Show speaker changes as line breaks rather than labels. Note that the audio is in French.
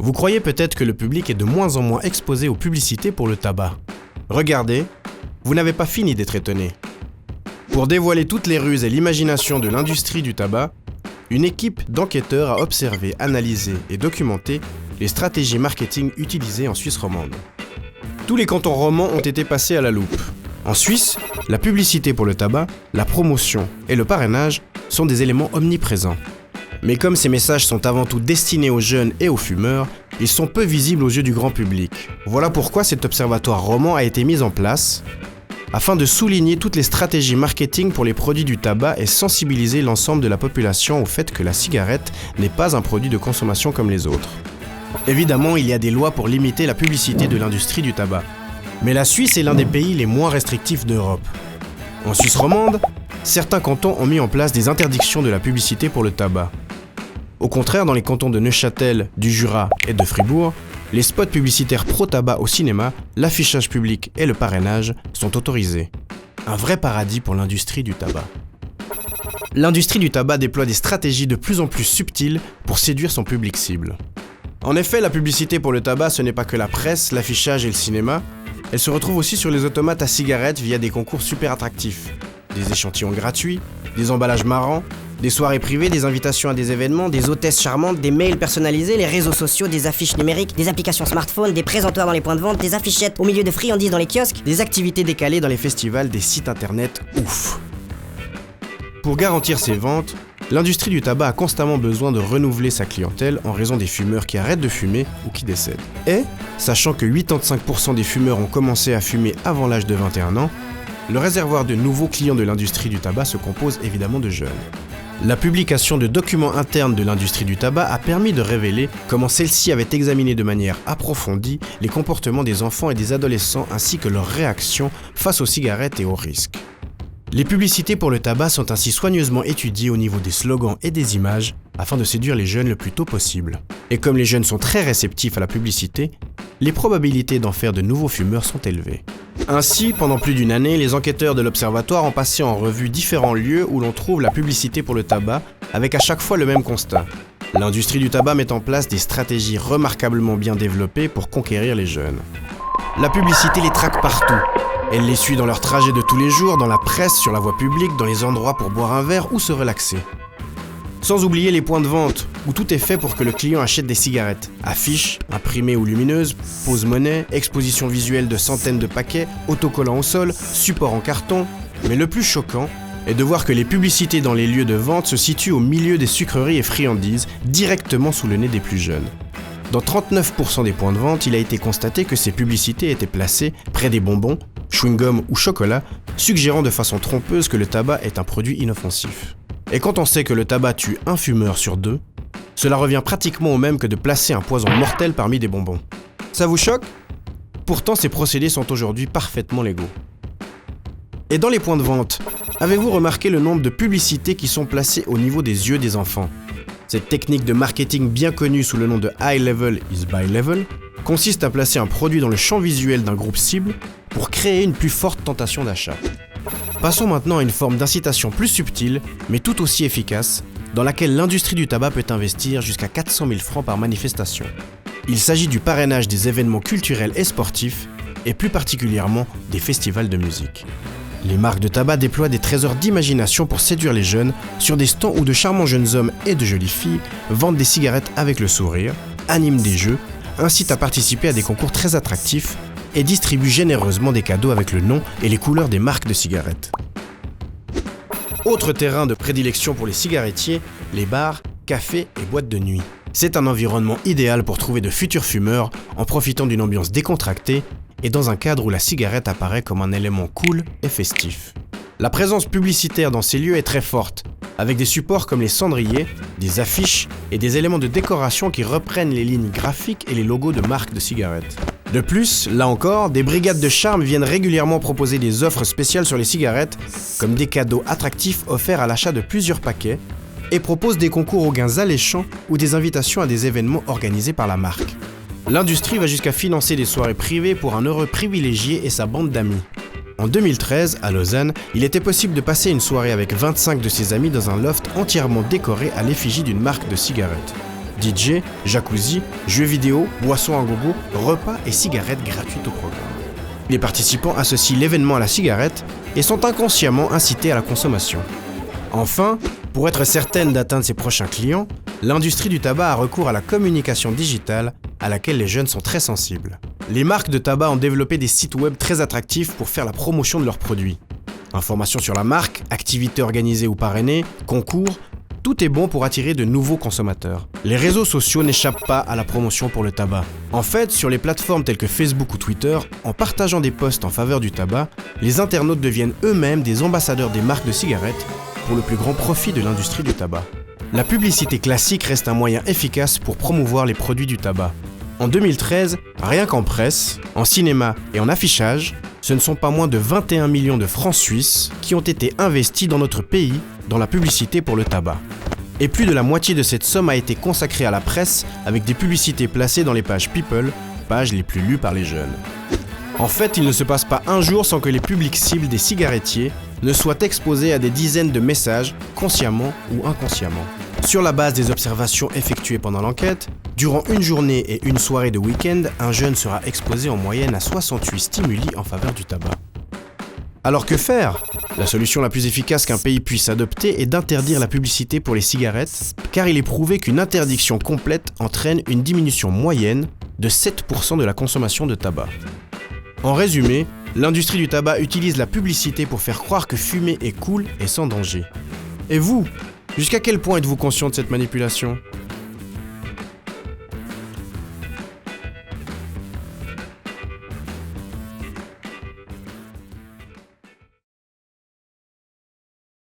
Vous croyez peut-être que le public est de moins en moins exposé aux publicités pour le tabac. Regardez, vous n'avez pas fini d'être étonné. Pour dévoiler toutes les ruses et l'imagination de l'industrie du tabac, une équipe d'enquêteurs a observé, analysé et documenté les stratégies marketing utilisées en Suisse romande. Tous les cantons romans ont été passés à la loupe. En Suisse, la publicité pour le tabac, la promotion et le parrainage sont des éléments omniprésents. Mais comme ces messages sont avant tout destinés aux jeunes et aux fumeurs, ils sont peu visibles aux yeux du grand public. Voilà pourquoi cet observatoire roman a été mis en place afin de souligner toutes les stratégies marketing pour les produits du tabac et sensibiliser l'ensemble de la population au fait que la cigarette n'est pas un produit de consommation comme les autres. Évidemment, il y a des lois pour limiter la publicité de l'industrie du tabac. Mais la Suisse est l'un des pays les moins restrictifs d'Europe. En Suisse romande, certains cantons ont mis en place des interdictions de la publicité pour le tabac. Au contraire, dans les cantons de Neuchâtel, du Jura et de Fribourg, les spots publicitaires pro-tabac au cinéma, l'affichage public et le parrainage sont autorisés. Un vrai paradis pour l'industrie du tabac. L'industrie du tabac déploie des stratégies de plus en plus subtiles pour séduire son public cible. En effet, la publicité pour le tabac, ce n'est pas que la presse, l'affichage et le cinéma. Elle se retrouve aussi sur les automates à cigarettes via des concours super attractifs. Des échantillons gratuits, des emballages marrants, des soirées privées, des invitations à des événements, des hôtesses charmantes, des mails personnalisés, les réseaux sociaux, des affiches numériques, des applications smartphones, des présentoirs dans les points de vente, des affichettes au milieu de friandises dans les kiosques, des activités décalées dans les festivals, des sites internet ouf. Pour garantir ses ventes, l'industrie du tabac a constamment besoin de renouveler sa clientèle en raison des fumeurs qui arrêtent de fumer ou qui décèdent. Et, sachant que 85% des fumeurs ont commencé à fumer avant l'âge de 21 ans, le réservoir de nouveaux clients de l'industrie du tabac se compose évidemment de jeunes. La publication de documents internes de l'industrie du tabac a permis de révéler comment celle-ci avait examiné de manière approfondie les comportements des enfants et des adolescents ainsi que leurs réactions face aux cigarettes et aux risques. Les publicités pour le tabac sont ainsi soigneusement étudiées au niveau des slogans et des images afin de séduire les jeunes le plus tôt possible. Et comme les jeunes sont très réceptifs à la publicité, les probabilités d'en faire de nouveaux fumeurs sont élevées. Ainsi, pendant plus d'une année, les enquêteurs de l'observatoire ont passé en revue différents lieux où l'on trouve la publicité pour le tabac, avec à chaque fois le même constat. L'industrie du tabac met en place des stratégies remarquablement bien développées pour conquérir les jeunes. La publicité les traque partout. Elle les suit dans leur trajet de tous les jours, dans la presse, sur la voie publique, dans les endroits pour boire un verre ou se relaxer. Sans oublier les points de vente, où tout est fait pour que le client achète des cigarettes. Affiches, imprimées ou lumineuses, pose-monnaie, exposition visuelle de centaines de paquets, autocollants au sol, supports en carton. Mais le plus choquant est de voir que les publicités dans les lieux de vente se situent au milieu des sucreries et friandises, directement sous le nez des plus jeunes. Dans 39% des points de vente, il a été constaté que ces publicités étaient placées près des bonbons, chewing-gum ou chocolat, suggérant de façon trompeuse que le tabac est un produit inoffensif. Et quand on sait que le tabac tue un fumeur sur 2, cela revient pratiquement au même que de placer un poison mortel parmi des bonbons. Ça vous choque ? Pourtant, ces procédés sont aujourd'hui parfaitement légaux. Et dans les points de vente, avez-vous remarqué le nombre de publicités qui sont placées au niveau des yeux des enfants ? Cette technique de marketing bien connue sous le nom de High Level is Buy Level consiste à placer un produit dans le champ visuel d'un groupe cible pour créer une plus forte tentation d'achat. Passons maintenant à une forme d'incitation plus subtile, mais tout aussi efficace, dans laquelle l'industrie du tabac peut investir jusqu'à 400 000 francs par manifestation. Il s'agit du parrainage des événements culturels et sportifs, et plus particulièrement des festivals de musique. Les marques de tabac déploient des trésors d'imagination pour séduire les jeunes sur des stands où de charmants jeunes hommes et de jolies filles vendent des cigarettes avec le sourire, animent des jeux, incitent à participer à des concours très attractifs et distribuent généreusement des cadeaux avec le nom et les couleurs des marques de cigarettes. Autre terrain de prédilection pour les cigarettiers, les bars, cafés et boîtes de nuit. C'est un environnement idéal pour trouver de futurs fumeurs en profitant d'une ambiance décontractée et dans un cadre où la cigarette apparaît comme un élément cool et festif. La présence publicitaire dans ces lieux est très forte, avec des supports comme les cendriers, des affiches et des éléments de décoration qui reprennent les lignes graphiques et les logos de marques de cigarettes. De plus, là encore, des brigades de charme viennent régulièrement proposer des offres spéciales sur les cigarettes, comme des cadeaux attractifs offerts à l'achat de plusieurs paquets, et proposent des concours aux gains alléchants ou des invitations à des événements organisés par la marque. L'industrie va jusqu'à financer des soirées privées pour un heureux privilégié et sa bande d'amis. En 2013, à Lausanne, il était possible de passer une soirée avec 25 de ses amis dans un loft entièrement décoré à l'effigie d'une marque de cigarettes. DJ, jacuzzi, jeux vidéo, boissons à gogo, repas et cigarettes gratuites au programme. Les participants associent l'événement à la cigarette et sont inconsciemment incités à la consommation. Enfin, pour être certaine d'atteindre ses prochains clients, l'industrie du tabac a recours à la communication digitale à laquelle les jeunes sont très sensibles. Les marques de tabac ont développé des sites web très attractifs pour faire la promotion de leurs produits. Informations sur la marque, activités organisées ou parrainées, concours, tout est bon pour attirer de nouveaux consommateurs. Les réseaux sociaux n'échappent pas à la promotion pour le tabac. En fait, sur les plateformes telles que Facebook ou Twitter, en partageant des posts en faveur du tabac, les internautes deviennent eux-mêmes des ambassadeurs des marques de cigarettes pour le plus grand profit de l'industrie du tabac. La publicité classique reste un moyen efficace pour promouvoir les produits du tabac. En 2013, rien qu'en presse, en cinéma et en affichage, ce ne sont pas moins de 21 millions de francs suisses qui ont été investis dans notre pays dans la publicité pour le tabac. Et plus de la moitié de cette somme a été consacrée à la presse avec des publicités placées dans les pages People, pages les plus lues par les jeunes. En fait, il ne se passe pas un jour sans que les publics cibles des cigarettiers ne soient exposés à des dizaines de messages, consciemment ou inconsciemment. Sur la base des observations effectuées pendant l'enquête, durant une journée et une soirée de week-end, un jeune sera exposé en moyenne à 68 stimuli en faveur du tabac. Alors que faire ? La solution la plus efficace qu'un pays puisse adopter est d'interdire la publicité pour les cigarettes, car il est prouvé qu'une interdiction complète entraîne une diminution moyenne de 7% de la consommation de tabac. En résumé, l'industrie du tabac utilise la publicité pour faire croire que fumer est cool et sans danger. Et vous ? Jusqu'à quel point êtes-vous conscient de cette manipulation ?